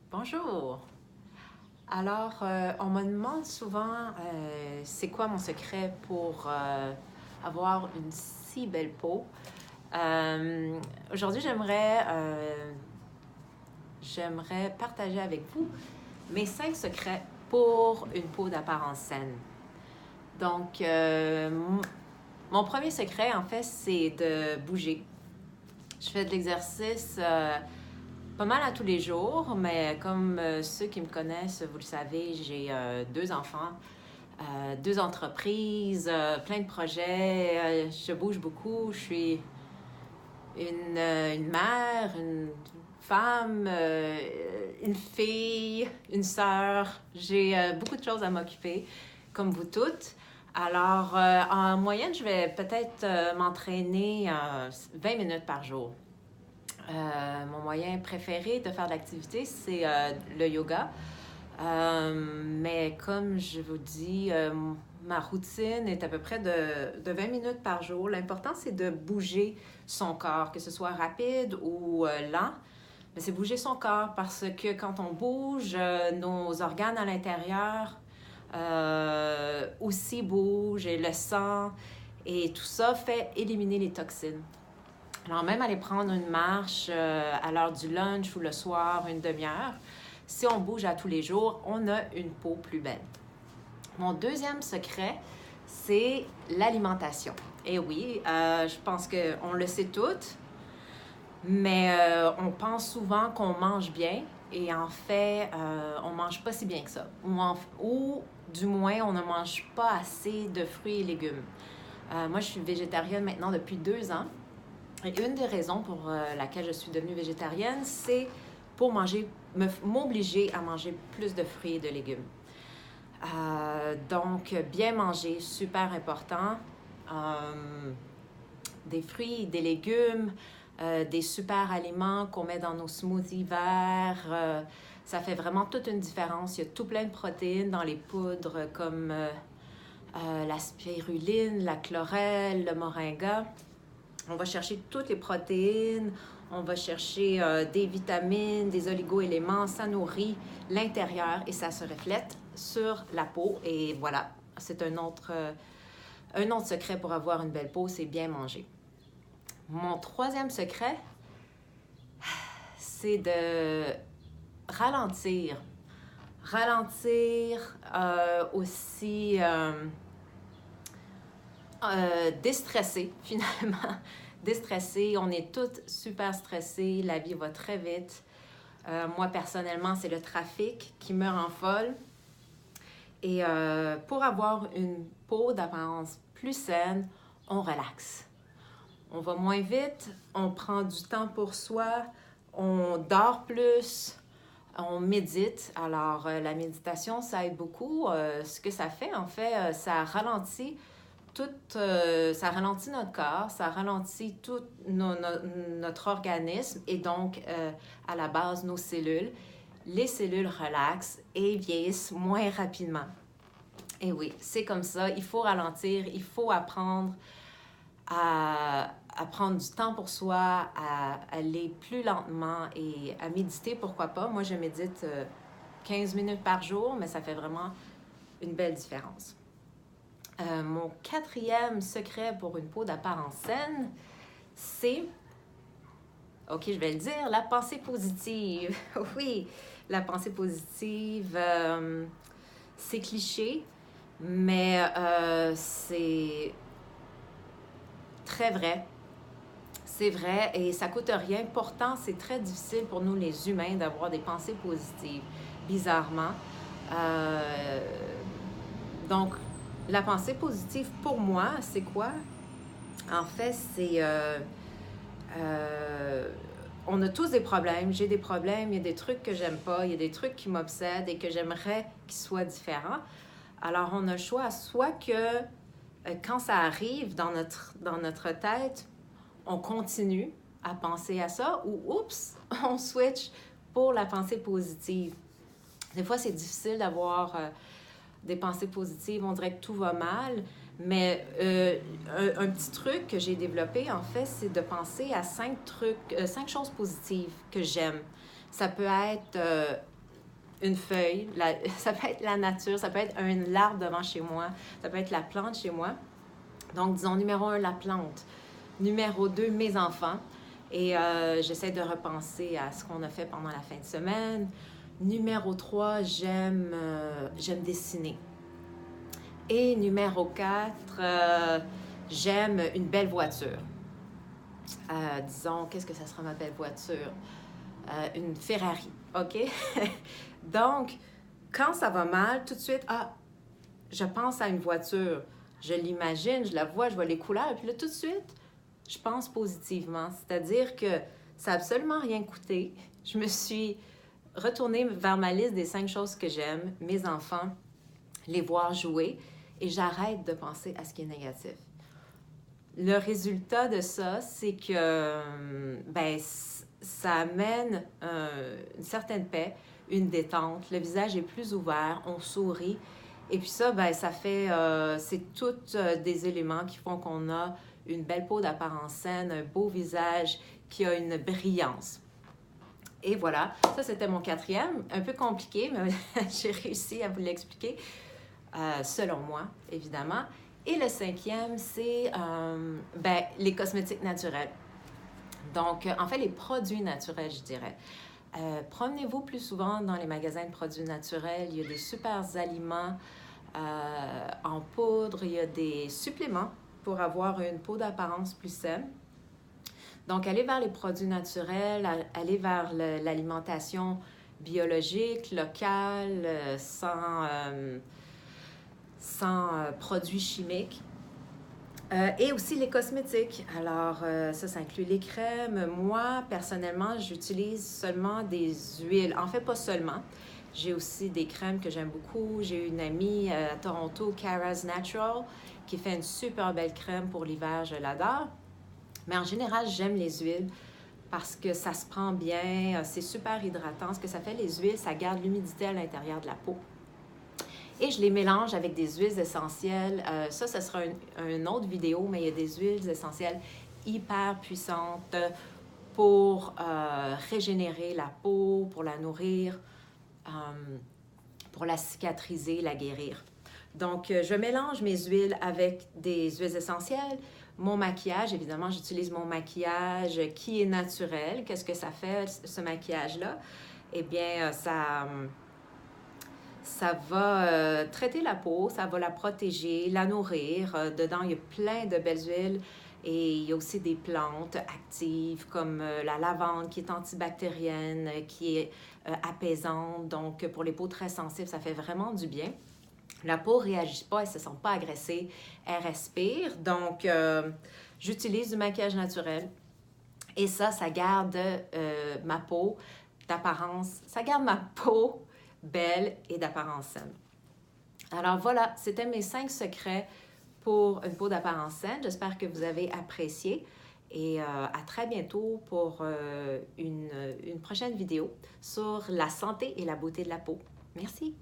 Bonjour. Alors, on me demande souvent c'est quoi mon secret pour avoir une si belle peau. Aujourd'hui, j'aimerais partager avec vous mes 5 secrets pour une peau d'apparence saine. Donc, mon premier secret, en fait, c'est de bouger. Je fais de l'exercice pas mal à tous les jours, mais comme ceux qui me connaissent, vous le savez, j'ai 2 enfants, 2 entreprises, plein de projets. Je bouge beaucoup. Je suis une mère, une femme, une fille, une sœur. J'ai beaucoup de choses à m'occuper, comme vous toutes. Alors, en moyenne, je vais peut-être m'entraîner 20 minutes par jour. Mon moyen préféré de faire de l'activité, c'est le yoga. Mais comme je vous dis, ma routine est à peu près de 20 minutes par jour. L'important, c'est de bouger son corps, que ce soit rapide ou lent. Mais c'est bouger son corps parce que quand on bouge, nos organes à l'intérieur aussi bougent et le sang. Et tout ça fait éliminer les toxines. Alors, même aller prendre une marche à l'heure du lunch ou le soir, une demi-heure, si on bouge à tous les jours, on a une peau plus belle. Mon deuxième secret, c'est l'alimentation. Et oui, je pense qu'on le sait toutes, mais on pense souvent qu'on mange bien et en fait, on ne mange pas si bien que ça. Ou du moins, on ne mange pas assez de fruits et légumes. Moi, je suis végétarienne maintenant depuis 2 ans. Et une des raisons pour laquelle je suis devenue végétarienne, c'est pour m'obliger à manger plus de fruits et de légumes. Donc, bien manger, super important. Des fruits, des légumes, des super aliments qu'on met dans nos smoothies verts. Ça fait vraiment toute une différence. Il y a tout plein de protéines dans les poudres comme la spiruline, la chlorelle, le moringa. On va chercher toutes les protéines, on va chercher des vitamines, des oligo-éléments, ça nourrit l'intérieur et ça se reflète sur la peau. Et voilà, c'est un autre secret pour avoir une belle peau, c'est bien manger. Mon troisième secret, c'est de ralentir. Ralentir aussi... déstresser, finalement. Déstresser, on est toutes super stressées, la vie va très vite. Moi, personnellement, c'est le trafic qui me rend folle. Et pour avoir une peau d'apparence plus saine, on relaxe. On va moins vite, on prend du temps pour soi, on dort plus, on médite. Alors, la méditation, ça aide beaucoup. Ce que ça fait, en fait, ça ralentit ça ralentit notre corps, ça ralentit tout notre organisme et donc, à la base, nos cellules. Les cellules relaxent et vieillissent moins rapidement. Et oui, c'est comme ça, il faut ralentir, il faut apprendre à prendre du temps pour soi, à aller plus lentement et à méditer, pourquoi pas. Moi, je médite 15 minutes par jour, mais ça fait vraiment une belle différence. Mon quatrième secret pour une peau d'apparence saine, c'est, ok, je vais le dire, la pensée positive. Oui, la pensée positive, c'est cliché, mais c'est très vrai. C'est vrai et ça coûte rien. Pourtant, c'est très difficile pour nous, les humains, d'avoir des pensées positives, bizarrement. Donc, la pensée positive, pour moi, c'est quoi? En fait, c'est... on a tous des problèmes. J'ai des problèmes. Il y a des trucs que j'aime pas. Il y a des trucs qui m'obsèdent et que j'aimerais qu'ils soient différents. Alors, on a le choix. Soit que quand ça arrive dans notre tête, on continue à penser à ça ou, oups, on switch pour la pensée positive. Des fois, c'est difficile d'avoir... des pensées positives, on dirait que tout va mal. Mais un petit truc que j'ai développé, en fait, c'est de penser à 5 choses positives que j'aime. Ça peut être une feuille, ça peut être la nature, ça peut être un arbre devant chez moi, ça peut être la plante chez moi. Donc, disons, numéro 1, la plante. Numéro 2, mes enfants. Et j'essaie de repenser à ce qu'on a fait pendant la fin de semaine. Numéro 3, j'aime dessiner. Et numéro 4, j'aime une belle voiture. Disons, qu'est-ce que ça sera ma belle voiture? Une Ferrari, OK? Donc, quand ça va mal, tout de suite, je pense à une voiture. Je l'imagine, je la vois, je vois les couleurs. Puis là, tout de suite, je pense positivement. C'est-à-dire que ça n'a absolument rien coûté. Je me suis retournée vers ma liste des 5 choses que j'aime, mes enfants, les voir jouer, et j'arrête de penser à ce qui est négatif. Le résultat de ça, c'est que ça amène une certaine paix, une détente. Le visage est plus ouvert, on sourit. Et puis ça, ça fait... c'est tous des éléments qui font qu'on a une belle peau d'apparence saine, un beau visage qui a une brillance. Et voilà, ça c'était mon 4e, un peu compliqué, mais j'ai réussi à vous l'expliquer, selon moi, évidemment. Et le 5e, c'est les cosmétiques naturels. Donc, en fait, les produits naturels, je dirais. Promenez-vous plus souvent dans les magasins de produits naturels. Il y a des super aliments en poudre, il y a des suppléments pour avoir une peau d'apparence plus saine. Donc, allez vers les produits naturels, allez vers l'alimentation biologique, locale, sans produits chimiques. Et aussi les cosmétiques. Alors, ça inclut les crèmes. Moi, personnellement, j'utilise seulement des huiles. En fait, pas seulement. J'ai aussi des crèmes que j'aime beaucoup. J'ai une amie à Toronto, Cara's Natural, qui fait une super belle crème pour l'hiver. Je l'adore. Mais en général, j'aime les huiles parce que ça se prend bien. C'est super hydratant. Ce que ça fait, les huiles, ça garde l'humidité à l'intérieur de la peau. Et je les mélange avec des huiles essentielles. Ça sera une autre vidéo, mais il y a des huiles essentielles hyper puissantes pour régénérer la peau, pour la nourrir, pour la cicatriser, la guérir. Donc, je mélange mes huiles avec des huiles essentielles. Mon maquillage, évidemment, j'utilise mon maquillage qui est naturel. Qu'est-ce que ça fait, ce maquillage-là? Eh bien, ça va traiter la peau, ça va la protéger, la nourrir. Dedans, il y a plein de belles huiles et il y a aussi des plantes actives comme la lavande qui est antibactérienne, qui est apaisante. Donc, pour les peaux très sensibles, ça fait vraiment du bien. La peau ne réagit pas, elle ne se sent pas agressée, elle respire. Donc, j'utilise du maquillage naturel et ça garde ma peau d'apparence, ça garde ma peau belle et d'apparence saine. Alors voilà, c'était mes 5 secrets pour une peau d'apparence saine. J'espère que vous avez apprécié et à très bientôt pour une prochaine vidéo sur la santé et la beauté de la peau. Merci!